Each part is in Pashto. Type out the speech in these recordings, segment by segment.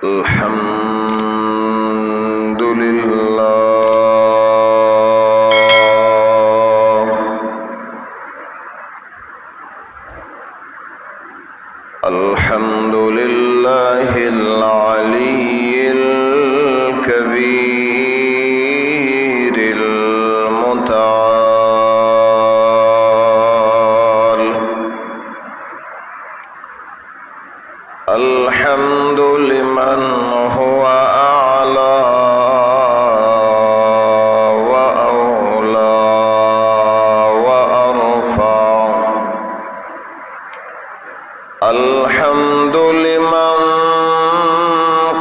الحمد لله الحمد لله العلي الكبير المتعال الحمد لمن هو أعلى وأولى وأرفع الحمد لمن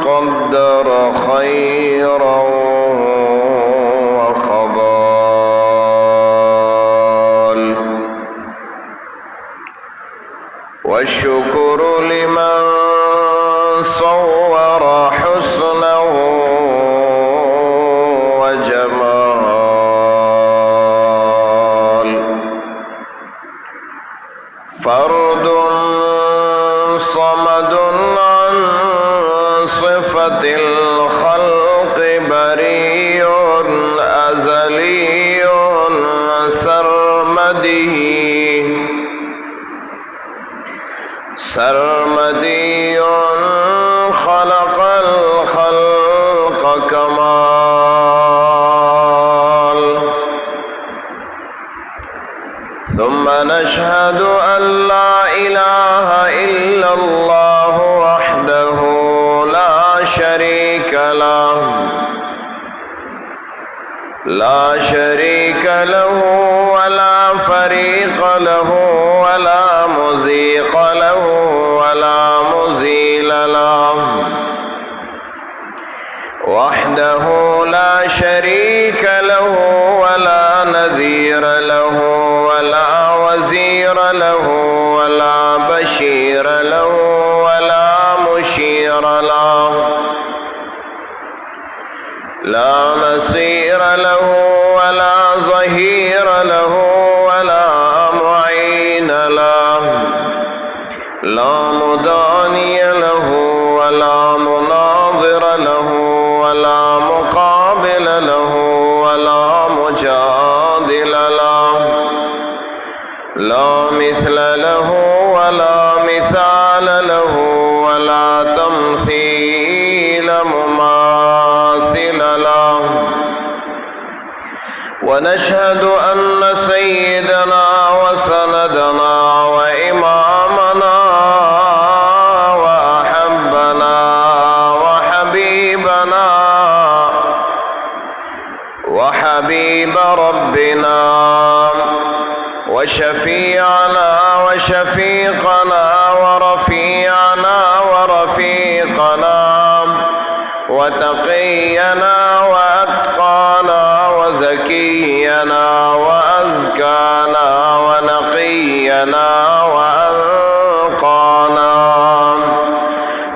قدر خيرا وخبال والشكر لمن صور حسنه وجمال فرد صمد عن صفة الخلق بريء أزلي سرمدي خلق الخلق كمال ثم نشهد أن لا إله إلا الله وحده لا شريك له ولا فريق له ولا مزيق له ولا مزيل له وحده لا شريك له ولا نذير له ولا وزير له ولا بشير له ولا مشير له لا نصير له ولا ظهير له ولا معين له لا مداني له ولا مناظر له ولا مقابل له ولا مجادل له لا مثل له ولا مثال له ولا تمثيل مماثل له ونشهد أن سيدنا وسندنا وإمامنا وأحبنا وحبيب ربنا وشفيعنا وشفيقنا ورفيعنا ورفيقنا وتقينا وأتقانا وزكينا وأزكانا ونقينا وأنقانا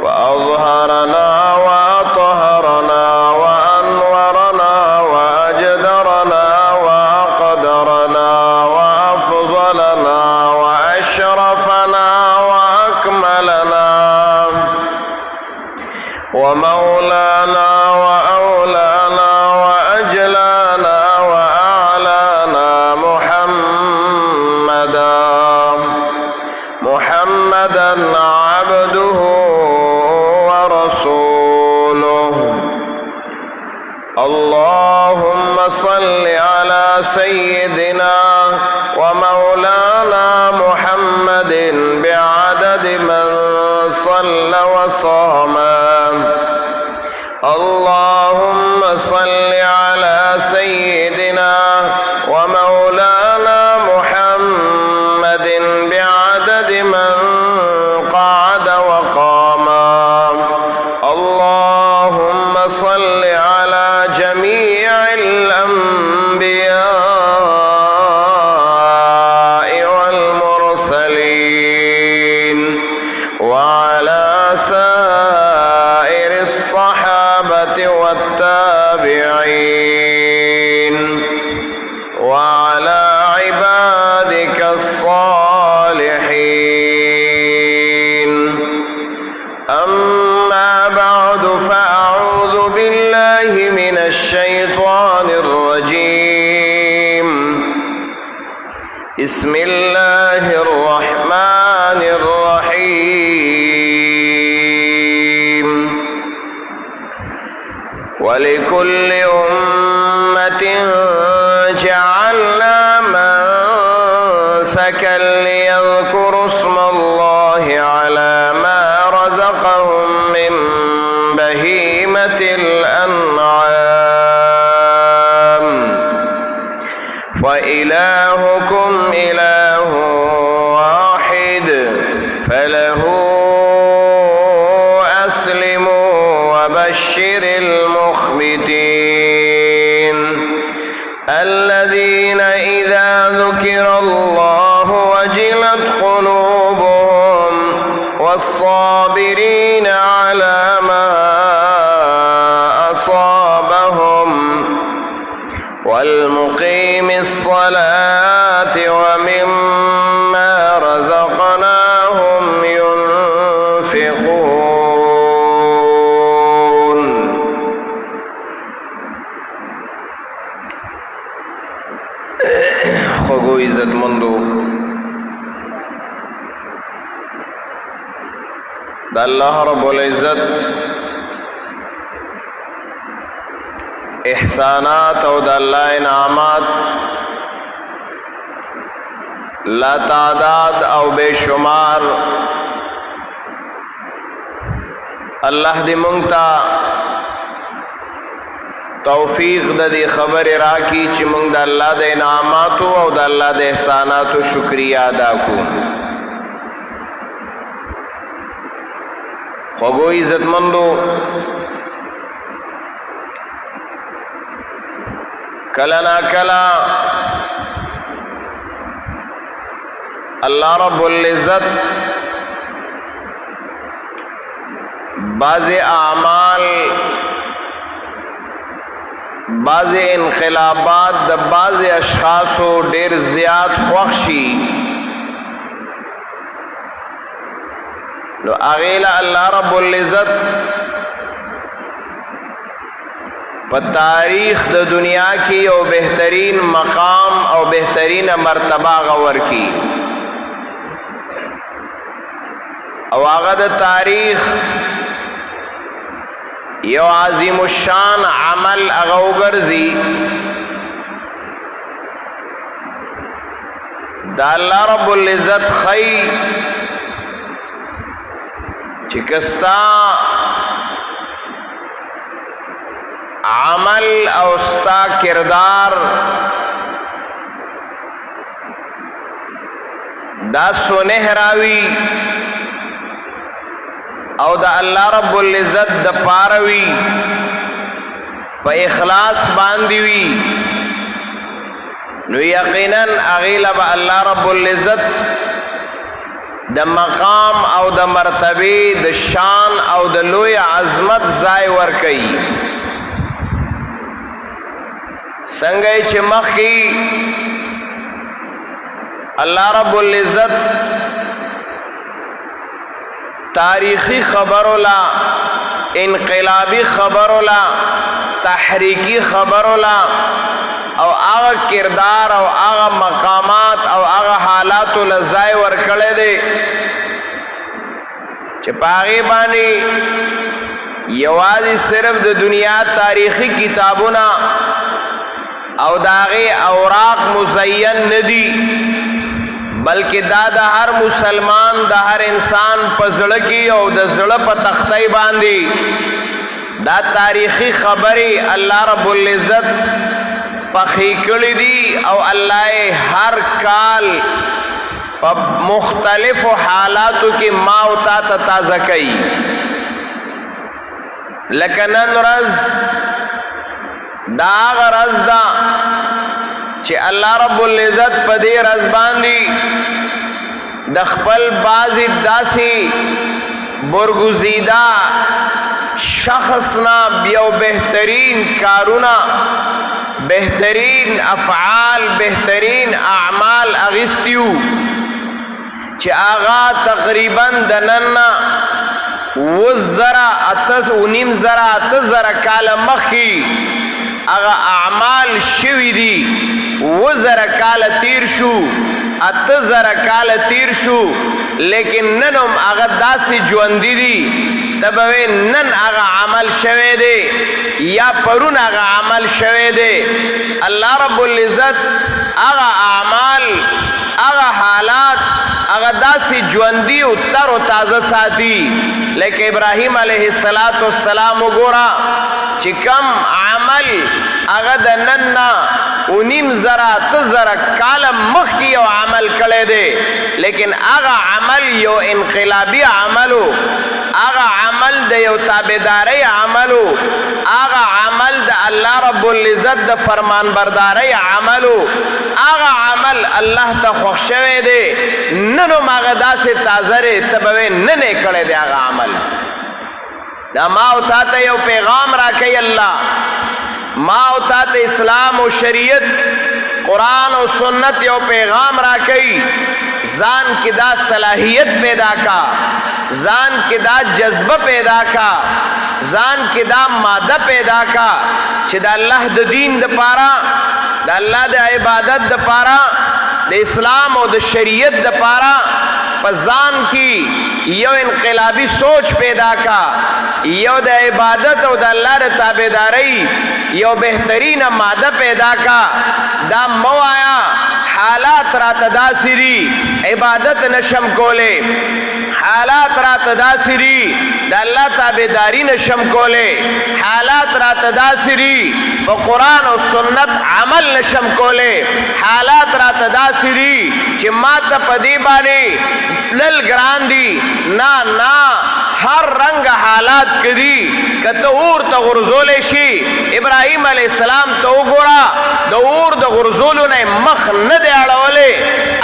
وأظهرنا وأطهرنا وأنورنا وأجدرنا وأقدرنا وأفضلنا وأشرفنا وأكملنا ومولانا وأولانا وأجلانا وأعلانا محمدا عبده ورسوله اللهم صل على سيدنا ومولانا محمد بعدد من صلى وصام اللهم صل على سيدنا ومولانا محمد بعدد من قعد وقام اللهم صل على جميع الأنبياء والمرسلين وعلى سائر الصحابة والتابعين وعلى عبادك الصالحين أما بعد بالله من الشيطان الرجيم بسم الله الرحمن الرحيم ولكل أمة جعلنا منسكا ليذكروا اسم الله على ما رزقهم من بهيمة الأنعام فإلهكم إله واحد فله أسلموا وبشر المخبتين الذين إذا ذكر الله وجلت قلوبهم والصابرين على ما أصابهم والمقيم الصلاة ومما رزقناهم ينفقون. خوگو عزت مندو دا اللہ رب العزت احسانات او دا اللہ انعامات لا تعداد او بے شمار اللہ دی منگتا توفیق دا دی خبر راکی چی منگ دا اللہ دا انعاماتو او دا اللہ دا احساناتو شکریہ ادا کو. خوگو عزت مندو کلا نا کلا اللہ رب العزت بعض اعمال بعض انقلابات د بعض اشخاصو ډیر زیات خوښي نو اغیلا اللہ رب العزت په تاریخ د دنیا کی او بہترین مقام او بہترین مرتبہ غور کی او هغه د تاریخ یو عظیم الشان عمل هغه وګرځي دا الله رب العزت خی چکستا عمل او ستا کردار دا سنہراوی او دا اللہ رب العزت دا پاروی پا اخلاص باندیوی نو یقیناً اغیلا با اللہ رب العزت دا مقام او دا مرتبه دا شان او دا لوی عظمت زائی ورکی سنگئی چھ مخ کی اللہ رب العزت تاریخی خبرولا انقلابی خبرولا تحریکی خبرولا او آغا کردار او آغا مقامات او آغا حالاتو لزائی ورکڑے دے چھ پاغی بانی یوازی صرف د دنیا تاریخی کتابونا او داغی اوراق مزین ندی بلکہ دا ہر مسلمان دا ہر انسان پا زڑکی او دا زڑ پا تختی باندی دا تاریخی خبری اللہ رب العزت پا خیکلی دی او اللہ ہر کال پا مختلف حالاتو کی ماوتا تتازہ کئی لکنن رز دا آغا رز دا چه اللہ رب العزت پا دی رز باندی دخپل بازی داسی برگزیدہ شخصنا بیو بہترین کارونا بہترین افعال بہترین اعمال اغستیو چه آغا تقریباً دننا وزرا اتس ونیم زرا اتزرا کال مخی اغا اعمال شوی دی وزرا کال تیر شو اتزرا کال تیر شو لیکن ننم اغا داسی جواندی دی تبوی نن اغا عمل شوی دی یا پرون اغا عمل شوی دی اللہ رب العزت اغا اعمال اغا حالات اغا داسی جواندی و تر و تازه ساتی لیکن ابراہیم علیہ السلام گورا چکم عمل اغا دا نننا ونیم زرا تزرا کالم مخ کی یو عمل کڑے دے لیکن اغا عمل یو انقلابی عملو اغا عمل دا یو تابداری عملو اغا عمل دا اللہ رب العزت دا فرمان برداری عملو اغا عمل اللہ تا خوشوے دے ننو ماغدا سے تازرے تبوے ننے کڑے دے اغا عمل دا ما اتاتا یو پیغام راکی اللہ ما اتاتا اسلام و شریعت قرآن و سنت یو پیغام راکی زان کی دا صلاحیت پیدا کا زان کی دا جذبہ پیدا کا زان کی دا مادہ پیدا کا چھ دا اللہ دا دین دا پارا دا اللہ دا عبادت دا پارا دا اسلام و دا شریعت دا پارا پزان کی یو انقلابی سوچ پیدا کا یو دا عبادت و دا اللہ دا تابداری یو بہترین مادہ پیدا کا دا موایا حالات رات دا سری عبادت نشم کولے حالات رات دا سری دا اللہ تابداری نشم کولے حالات رات دا سری با قرآن و سنت عمل نشم کولے حالات رات دا سری چی مات پدی بانی لل گران دی نا ہر رنگ حالات کدی کتا اور تا غرزولے شی ابراہیم علیہ السلام تو گورا دا اور دا غرزولو نے مخ ندے اڑولے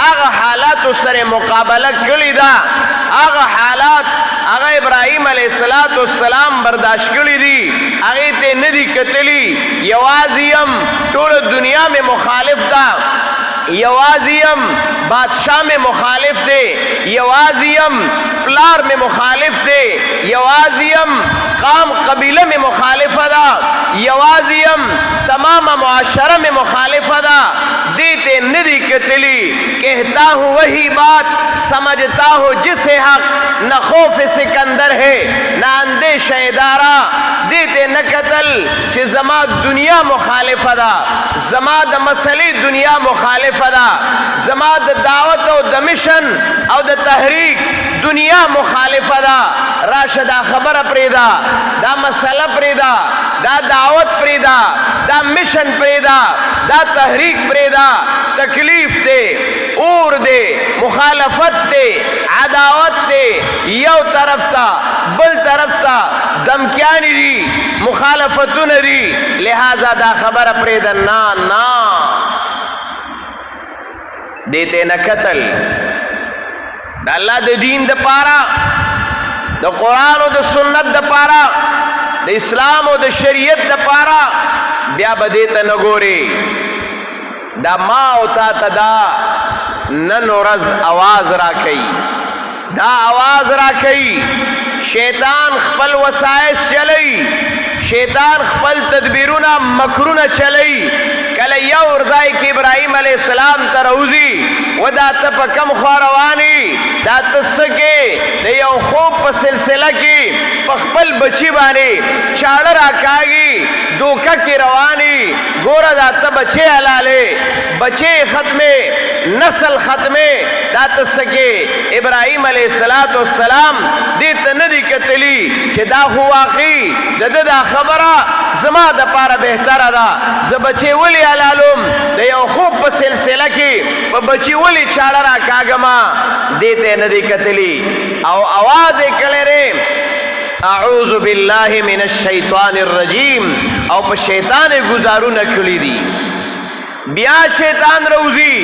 آغا حالات سر مقابلہ کلی دا آغا حالات آغا ابراہیم علیہ السلام برداشت کلی دی آغی تے ندی کتلی یوازیم طول دنیا میں مخالف دا یوازیم بادشاہ میں مخالف دے یوازیم پلار میں مخالف دے یوازیم قام قبیلہ میں مخالف دا یوازیم تمام معاشرہ میں مخالف دا دیتے ندی کتلی کہتا ہوں وہی بات سمجھتا ہوں جسے حق نہ خوف سکندر ہے نہ اندیش ادارہ دیتے نہ قتل چھ زما دنیا مخالف دا زما دا مسئلہ دنیا مخالف دا زما دا دعوت او دا مشن او دا تحریک دنیا مخالف دا راشدہ خبر پریدا دا مسئلہ پریدا دا دعوت پریدا دا مشن پریدا دا تحریک پریدا تکلیف دے اور دے مخالفت دے عداوت دے یو طرف تا بل طرف تا دمکیانی دی مخالفتون دی لہذا دا خبر پریدا نا دیتے نہ قتل دا اللہ دا دین دا پارا دا قرآن و دا سنت دا پارا دا اسلام و دا شریعت دا پارا بیا بدیتا نگوری دا ما و تا دا نن و رز آواز را کئی دا آواز را کئی شیطان خپل وسائس چلی شیطان خپل تدبیرونا مکرونا چلی کل یو ارزائی کی ابراہیم علیہ السلام تروزی و دا تپا کم خواروانی دا تسکے دا یو خوب پا سلسلہ کی پخپل بچی بانی چاڑر آکاگی دوکا کی روانی گورا دا تا بچے حلالے بچے ختمے نسل ختمے دا تسکے ابراہیم علیہ السلام دیت ندی کتلی چھ دا خواقی دا خبرہ زما دا پارا بہتر دا ز بچے ولی علالم دا یو خوب پا سلسلہ کی پا بچی ولی چاڑا را کاغما دیتے ندی کتلی او آواز کلے رے اعوذ باللہ من الشیطان الرجیم او پا شیطان گزارو نکلی دی بیا شیطان روزی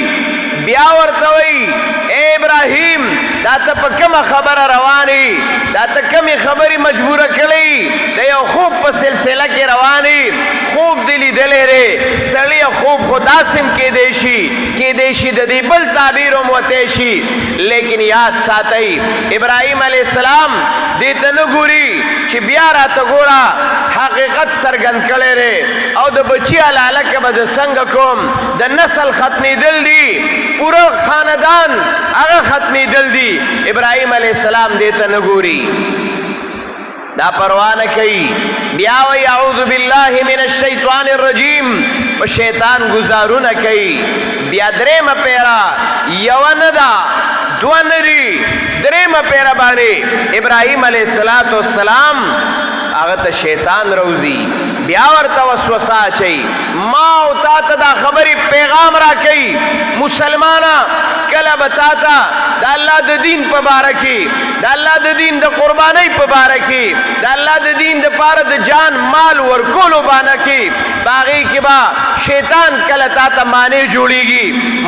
بیا ورتوئی اے ابراہیم دا تا پا کم خبر روانی دا تا کم خبری مجبور کلی دا یو خوب پا سلسلہ کی روانی خوب دلی لیدلې ره سړی خوب خدا سم کې دیشي د دې بل تعبیر هم وته شي لیکن یاد ساتئ ابراهیم علیه السلام دې ته نه ګوري چې بیا راته ګوره حقیقت څرګند کړی ره او د بچی علاله کې به د څنګه کوم د نسل ختمېدل دي پورا خاندان هغه ختمېدل دي ابراهیم علیه السلام دې ته نه ګوري دا پروا نه کوي بیا وی اعوذ بالله من الشیطان الرجیم و شیطان گزارونه کوي بیا درېمه پیرا یو نه ده دوه نه دي درېمه پیرا باندې ابراهیم علیه السلام هغه ته شیطان روزي بیا ورته وسوسه اچي ما او تا ته دا خبرې پیغام را کوي مسلمانا کله به تا ته د الله د دین په باره کې د الله د دین د قربانۍ په باره کې د الله د دین د پاره د جان مال ورکولو باندې کې باغې کې با شیطان کله تا ته معنی جوړیږي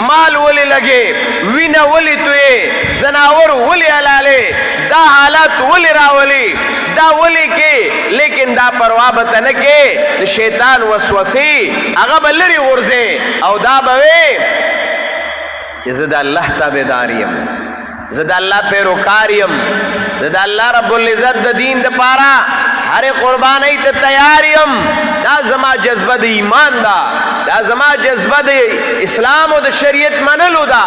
مال ولې لګي وینه ولې توې زناور ولې حلاله دا حالات ولې راولي دا ولې کې لیکن دا پروا به نه کې شیطان وسوسه هغه بلری ورځي او دا به چې زه د الله تابعدار یم زه د الله پیروکار یم زه د الله رب العزت د دین د پاره هر قربانۍ ته تیار یم دا زما جذبه د ایمان دا دا زما جذبه د اسلام او د شریعت منلو دا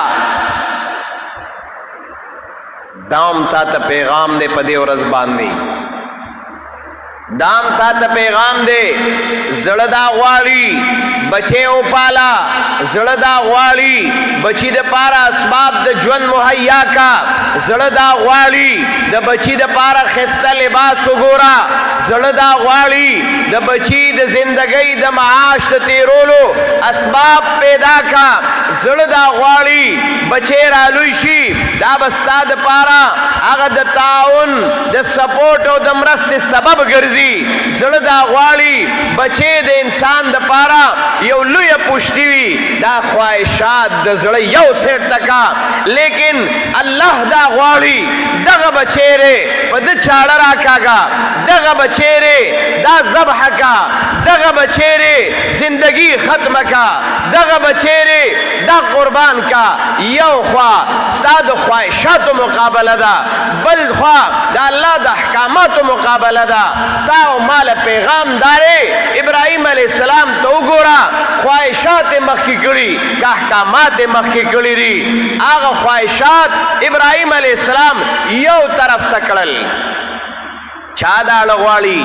دام تا ته پیغام دے په دې ورځ باندې دام تا ته پیغام دے زړه دا غواړي بچي او پالا زړه دا غواړي بچي د پاره اسباب د ژوند مهیا کا زړه دا غواړي د بچي د پاره خسته لباس وګورا زړه دا غواړي د بچي د زندګۍ د معاش د تیرولو اسباب پیدا کا زړه دا غواړي بچي رالوي شي دا بستا د پاره هغه د تعاون د سپورټ او د مرستې سبب ګرځي زړه دا غواړي بچي د انسان د پاره یو لوی پوښتنه وي دا خواهشات د زړه یو سیټ تکا لیکن الله دا غواړي دغه بچیره په د چاړه راکاګه دغه بچیره دا ذبح کا دغه بچیره زندگی ختم کا دغه بچیره دا قربان کا یو خوا ستاد خواهشات مقابله ده بل خوا دا الله د احکامات مقابله ده تا او مال پیغام داره ابراهیم علیه السلام ته وګوره خواهشات مخکې کړي که احکامات مخکې کړي دي هغه خواهشات ابراهیم علیه السلام یو طرف ته کړل چا دا غواړي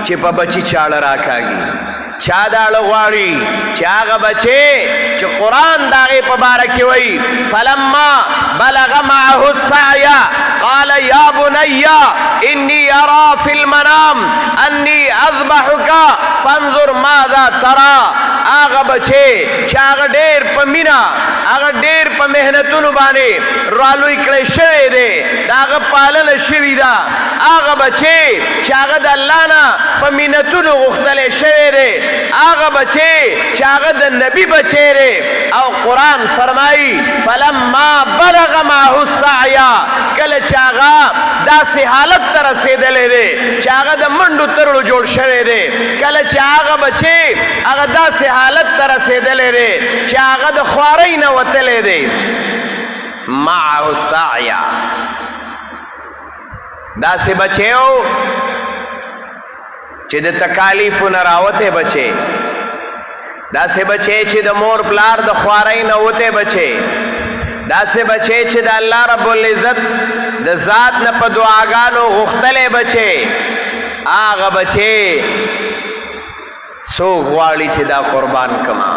چې په بچی چاړه راکاږي چا دا غواړي چې هغه بچي چې قران داغه په باره کې وایي فلما بلغ معه السعي قال يا بني اني ارى في المنام اني اذبحك فانظر ماذا ترى هغه بچي چې هغه ډېر په مینا هغه ډېر په مهنتونو باندې رالوي کړی شوی دی داغه پالنه شوی ده هغه بچي چې هغه د الله نه په مینتونو غوښتلی شوی دی هغه بچي چې هغه د نبی بچی دی او قرآن فرمایي فلما بلغ معه السعی کله چې هغه داسې حالت ته رسېدلی دی چې هغه د منډو ترړو جوړ شوی دی کله چې هغه بچي هغه داسې حالت ته رسېدلی دی چې هغه د خوارۍ نه وتلی دی معه السعی داسې بچیو چې د تکالیفو نه راوته بچي داسې بچي چې د مور پلار د خوارۍ نه وته بچي داسې بچي چې د الله رب العزت د ذات نه په دعاګانو غوښتلې بچي هغه بچي څوک غواړي چې دا قربان کما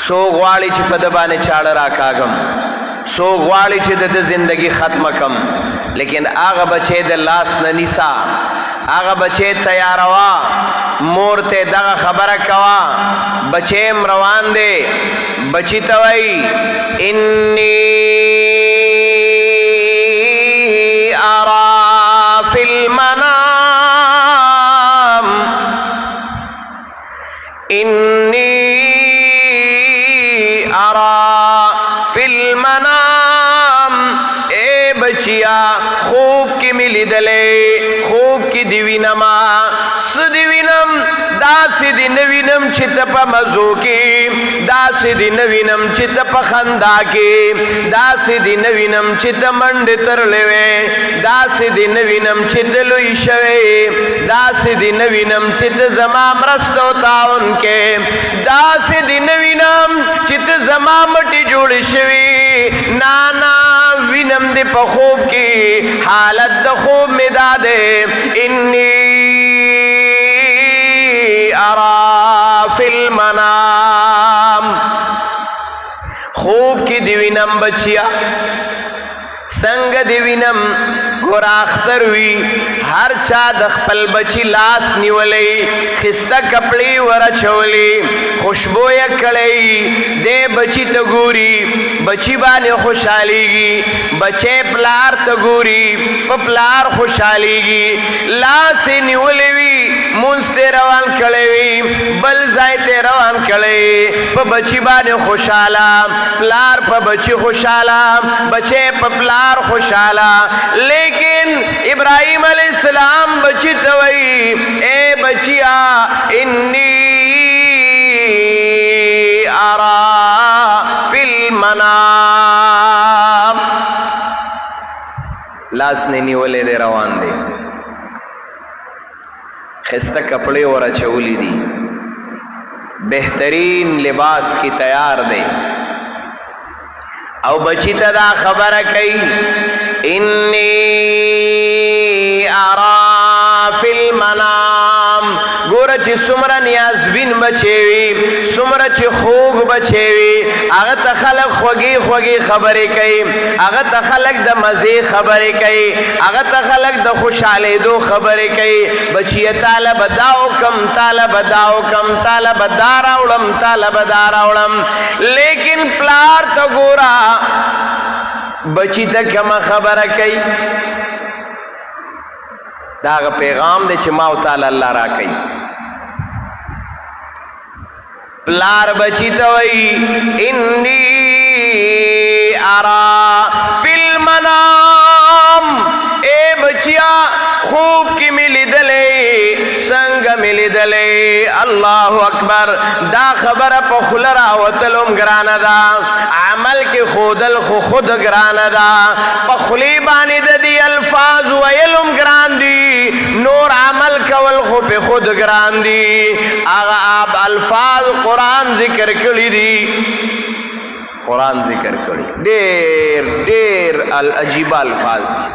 څوک غواړي چې په د باندې چاړه راکاږم څوک غواړي چې د زندگی ختمه کم لیکن هغه بچي د لاس نه نیسا هغه بچي تیاروا مور ته دغه خبره کوا بچي روان دي بچي ته وای انی ارى في المنام انی ارى في المنام اے بچیا خوب کی ملی دلے خوب کی دیوینما سدیوینم دا داسې دې نه وینم چې ته په مزو کې، داسې دې نه وینم چې ته په خندا کې، داسې دې نه وینم چې ته منډې ترلې وې، داسې دې نه وینم چې ته لوی شوې، داسې دې نه وینم چې ته زما مرسته او تعاون کې، داسې دې نه وینم چې ته زما مټې جوړې شوې، نانا وینم دې په خوب کې، حالت د خوب مې دا دی، انی ارا فی المنام، خوب کی دی وینم بچیا، سنگ دی وینم ګور اختر وی، هر چا د خپل بچی لاس نیولی، خسته کپڑی ورچولی، خوشبویا کړی دې بچی ته ګوري، بچی باندې خوشحالیږي، بچی پلار ته ګوري، په پلار خوشحالیږي، لاس نیولی وی مونږ ته روان کړی وی، بل ځای ته روان کړی، په بچی باندې خوشاله، پلار په بچی خوشاله، بچی په پلار خوشاله، لیکن ابراہیم علیہ السلام بچی ته وی اے بچیا انی ارا فی المنام، لاس نے نیولے دے روان دے، خستہ کپڑے اور اچولی دی، بہترین لباس کی تیار دے، او بچی تا دا خبر کئی انی ارا فی المنام، گورا چی سمرا نیازبین بچیوی، سمرا چی خوگ بچیوی، آغا تا خلق خوگی خوگی خبری کئی، آغا تا خلق دا مزی خبری کئی، آغا تا خلق دا خوشحالی دو خبری کئی، بچی طالب داو کم، طالب داو کم، طالب دارا اولم، طالب دارا اولم، لیکن پلار تا گورا بچی تا کم خبر کئی، داغ پیغام دے چھ ماو تعالی اللہ را کئی، پلار بچی تا وئی انی ارا فی المنام، اے بچیا خوب کی ملی دلے، سنگ ملی دلے، اللہ اکبر، دا خبر پا خلرا وطلم گرانا دا، عمل کے خودل خود گرانا دا، پا خلی بانی دا دی الفاظ ویلم گران دی، نور عمل کول خو پہ خود گران دی، آغا آپ الفاظ قرآن ذکر کری دی، قرآن ذکر کری، دیر دیر العجیبہ الفاظ دی،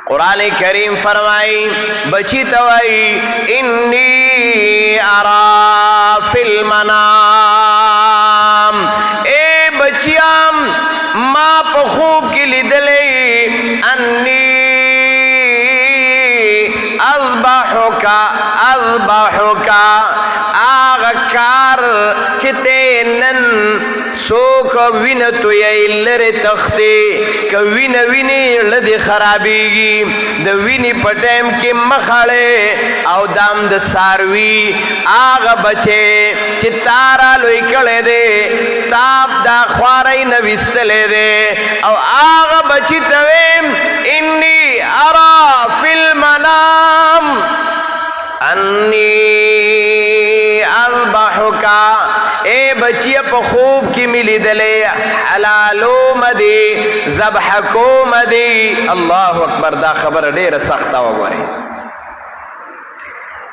قرآن کریم فرمائی بچی توائی انی ارا فی المنام، اے بچیام ما پا خوب کی لیدلی، انی اذبحوکا اذبحوکا، آغا کار چتے نن سوک وینتو یا لر تختی که وین وینی لدی خرابیگی، د وینی پٹیم کی مخڑے او دام د ساروی، آغا بچے چی تارا لوی کڑے دے، تاب دا خوارائی نویستلے دے، او آغا بچی تویم انی ارا فی المنام انی اذبحوکا، اے بچی پا خوب کی ملی دلے، حلالو مدی ذبحکو مدی، اللہ اکبر، دا خبر دیر سختا وگوری،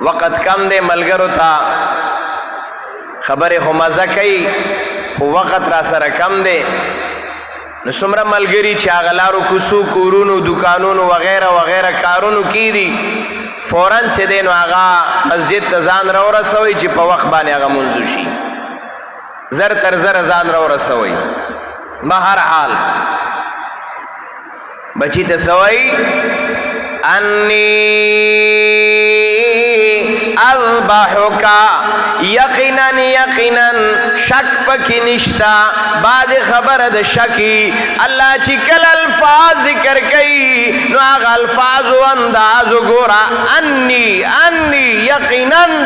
وقت کم دے ملگرو تھا، خبر خو مزہ کئی، وقت را سر کم دے، نسمرہ ملگری چاغلارو کسو کورونو دکانونو وغیرہ وغیرہ کارونو کی دی، فوراً چه دینو آغا مسجد تزان رو رسوئی چی پا وقت بانی آغا منزو شی، زر تر زر زان رو رسوئی، بہر حال بچی تسوئی انی اذبحوکا، یقیناً یقیناً شک پکی نشتا، بعد خبر د شکی، اللہ چی کل الفاظ ذکر کئی نو آغا الفاظ و انداز گورا، انی انی یقیناً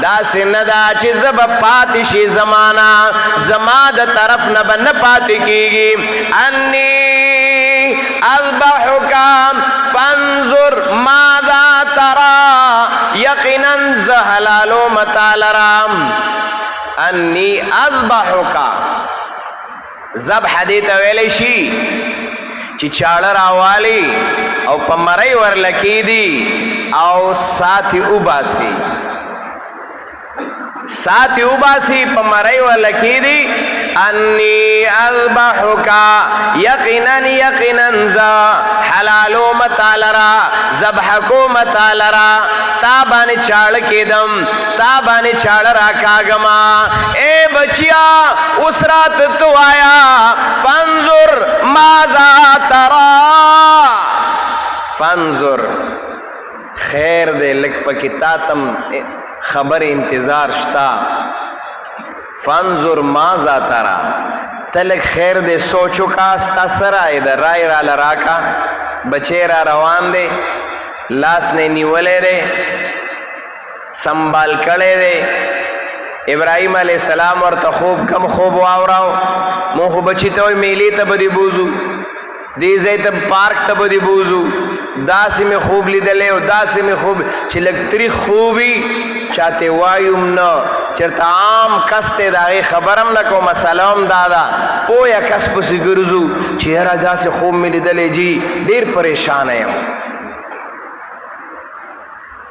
دا سے ندا چی زب پاتشی زمانہ زماد طرف نب نپاتی کی گی، انی اذبحوکا فانظر ماذا ترا، انی اذبحک ذبح دیتا ویلی شی چی چاڑا راوالی او پا مرائی ورلکی دی او ساتی اوباسی پا مرائی ورلکی دی انی اذبحکا یقینا زا حلالو متالرا ذبحکو متالرا تابانی چاڑ کی دم تابانی چاڑ راکاگما اے بچیا اس رات تو آیا فانظر ماذا ترا فانظر خیر دے لک پکی تاتم خبر انتظار شتا فانظر ماذا ترا تلک خیر دے سوچو کا ستا سرا ادھر رائے را لراکا بچے را روان دے لاس نے نیولے دے سنبال کڑے دے ابراہیم علیہ السلام ورطا خوب کم خوب واوراو مون خو بچی توی میلی تا بدی بوزو دیزے تا پارک تا بدی بوزو داسی میں خوب لی دلے و داسی میں خوب چلک تری خوبی چاہتے وایوم نا چرتا عام کستے داغی خبرم نکو مسئلہم دادا پویا کس پسی گرزو چہرہ داسی خوب میں لی دلے جی دیر پریشان ہے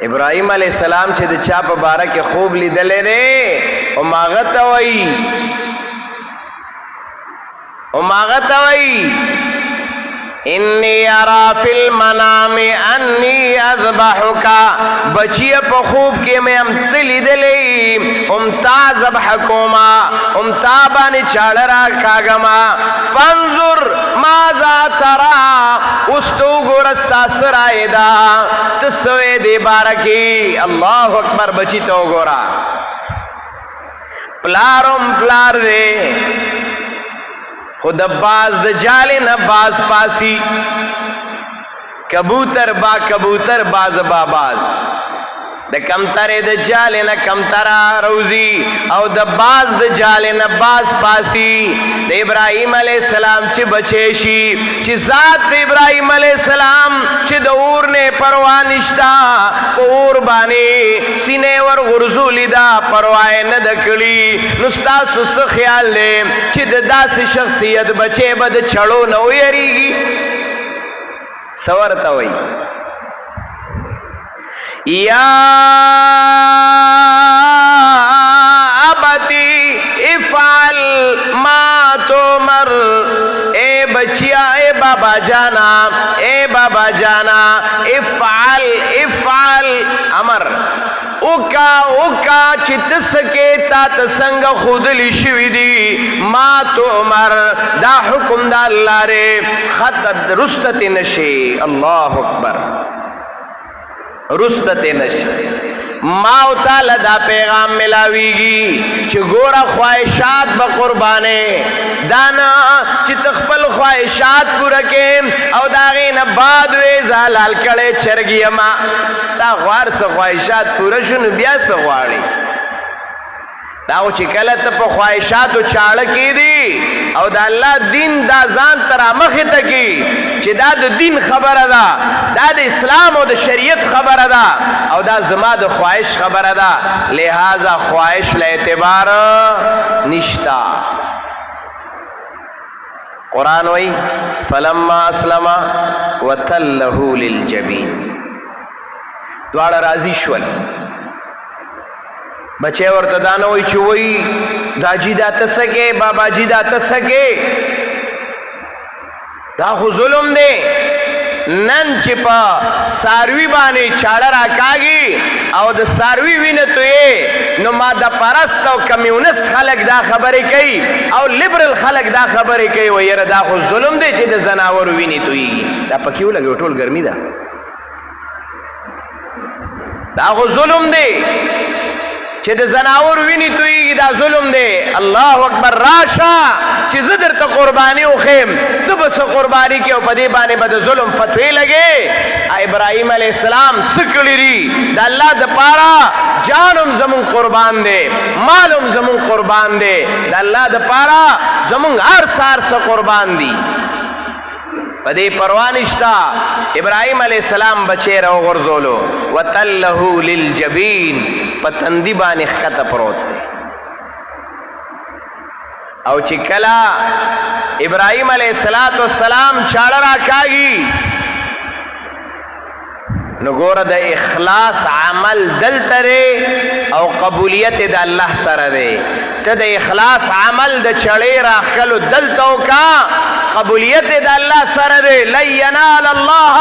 ابراہیم علیہ السلام چھے دے چاپ بارہ کے خوب لی دلے دے اماغت ہوئی انی ارا فی المنام انی اذبحکا بچی پا خوب کے میں ام تلی دلی ام تا ذبحکوما ام تا بانی چاڑرا کاگما فانظر ماذا ترا استو گورستا سرائی دا تسوے دے بارکی اللہ اکبر بچی تو گورا پلارم پلار دے خود باز د جالے نہ باز پاسی کبوتر با کبوتر باز با باز د کمترے د جالے نہ کمترا روزی او د باز د جالے نہ باز پاسی د ابراہیم علیہ السلام چی بچیشی چی ذات ابراہیم علیہ السلام چی د اور نے پرواہ نشتا اور بانی سینے ور غرزولی دا پروائے ندکلی نستا سس خیال لے چی د داس شخصیت بچے بد چھڑو نو یریگی سورتا ہوئی یا ابتی افعل ما تمر اے بچیا اے بابا جانا افعل امر اوکا چت سکے تا تسنگ خود لشوی دی ما تمر دا حکم دا اللہ رے خط رستت نشی اللہ اکبر رستت نشی ماو تعالی دا پیغام ملاویگی چی گورا خواہشات با قربانے دانا چی تخپل خواہشات پورا کے او داغین بعد ویزا لال کڑے چرگی اما ستا خوار سا خواہشات پورا شنو بیا سا خواری داو چی کلت پا خواہشاتو چاڑ کی دی او دا اللہ دین دا زان ترا مخیتا کی چی دا دین خبر دا دا اسلام او دا شریعت خبر دا او دا زما دا خواہش خبر دا لہذا خواہش لعتبار نشتا قرآن وی فلما اسلم وتلہ للجبین دوارا راضی شول بچے ورطدانو وی چوئی دا جی دا تسکے بابا جی دا تسکے دا خو ظلم دے نن چپا ساروی بانے چاڑا راکاگی او دا ساروی وینتو اے نو ما دا پرست او کمیونست خلق دا خبری کئی او لیبرل خلق دا خبری کئی ویر دا خو ظلم دے چی دا زناور وینتو ای دا پکیو لگے ٹول گرمی دا خو ظلم دے چی دا زناور وینی تویگی دا ظلم دے اللہ اکبر راشا چی زدر تا قربانی و خیم دو بس قربانی کے اوپدی بانے با دا ظلم فتوی لگے ابراہیم علیہ السلام سکلی ری دا اللہ دا پارا جانم زمون قربان دے مالم زمون قربان دے دا اللہ دا پارا زمون ہر سار سا قربان دی بدی پروانشتا ابراہیم علیہ السلام بچے رو غرزولو وَتَلَّهُ لِلْجَبِينَ پتندی بانی خط پروت دے او چې کلا ابراهيم عليه السلام چاړه راکاږي نو ګوره د اخلاص عمل دلته او قبولیت د الله سره دی ته د اخلاص عمل د چړې راخلو دلته کا قبولیت د الله سره دی لن ينال الله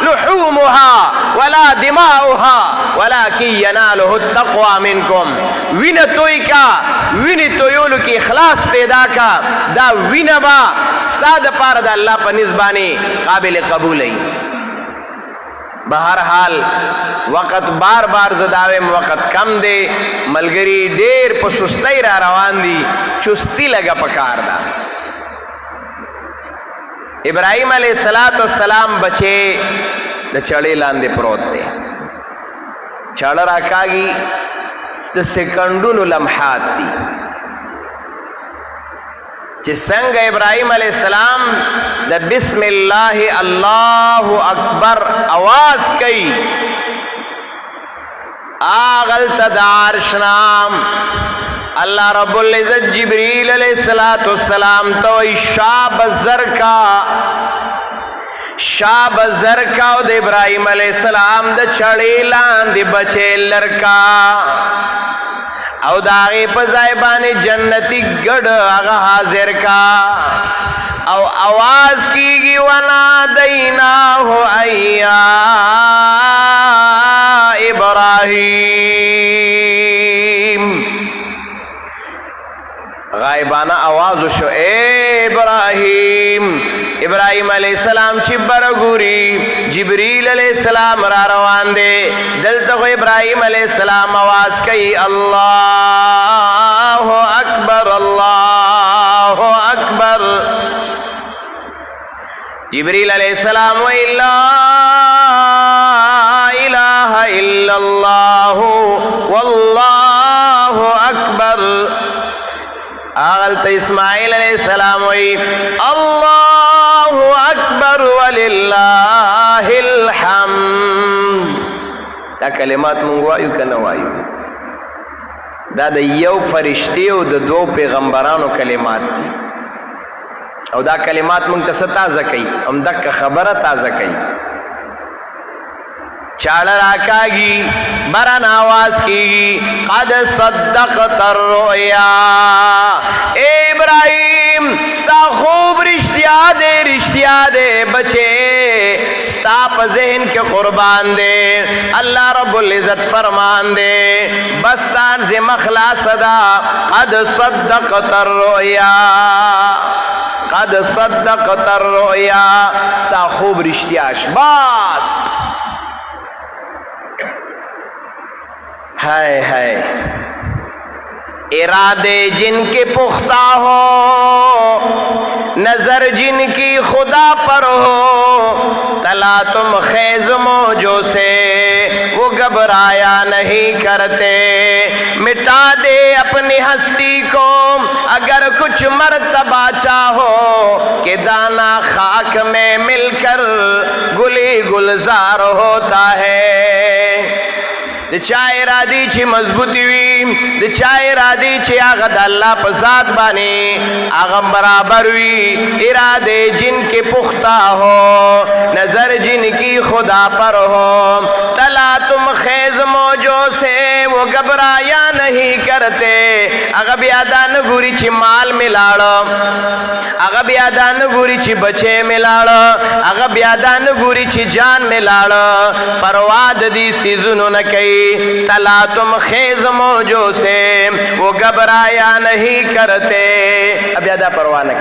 لحومها ولا دماؤها ولكن يناله التقوى منكم وینه توي کا وینه تویولو کې اخلاص پیدا کا دا وینه با ستاد پاره د الله په نسبانه قابل قبول ای بہرحال وقت بار بار زداویم وقت کم دے ملگری ډیر په سستی را روان دي چستی لگا پکار دا ابراہیم علیہ السلام بچے د چړې لاندې پروت دی چړه راکاږي د سکندونو لمحات دي چې څنګه ابراہیم علیہ السلام د بسم الله الله اکبر आवाज کوي آغل تدار شنام اللہ رب العزت جبریل علیہ السلام تو شاب زرکا او د ابراہیم علیہ السلام د چړې لاندې بچے لڑکا او داغه په ځای باندې جنتی ګډ هغه حاضر کا او आवाज کیږي ونا دینا هو ایا ابراہیم غائبانہ آواز شو اے ابراہیم علیہ السلام چی برگوری جبریل علیہ السلام را روان دے دلتا کو ابراہیم علیہ السلام آواز کئی اللہ اکبر اللہ اکبر جبریل علیہ السلام و لا الہ الا اللہ واللہ اکبر آغلت اسماعیل علیہ السلام وی اللہ اکبر وللہ الحمد دا کلمات منگوائیو کنوائیو دا یو فرشتی او د دو پیغمبرانو کلمات دی او دا کلمات منگ تسا تازہ کئی ام دک خبر تازہ کئی چاڑا راکاگی برن آواز کی قد صدقت الرؤیا اے ابراہیم ستا خوب رشتیا دے بچے ستا پا ذہن کے قربان دے اللہ رب العزت فرمان دے بستان سے مخلاص دا قد صدقت الرؤیا قد صدقت الرؤیا ستا خوب رشتیاش باس ہائے ہائے ارادے جن کے پختہ ہو نظر جن کی خدا پر ہو تلا تم خیز موجوں سے وہ گھبرایا نہیں کرتے مٹا دے اپنی ہستی کو اگر کچھ مرتبہ چاہو کہ دانا خاک میں مل کر گلی گلزار ہوتا ہے د چا ارادی چې مضبوطی وي د چا ارادی چې هغه د الله په ذات باندې هغه برابر وي ارادے جن کے پختہ ہو نظر جن کی خدا پر ہو تلا تم خیز موجوں سے وہ گھبرایا نہیں کرتے هغه بیا دا نه ګوري چې مال ملاړو هغه بیا دا نه ګوري چې بچے ملاړو هغه بیا دا نه ګوري چې جان ملاړو پروا د دې سيزونو نه کوي تلا تم خیز موجوں سے وہ گھبرایا نہیں کرتے اب یادا پرواہ نہ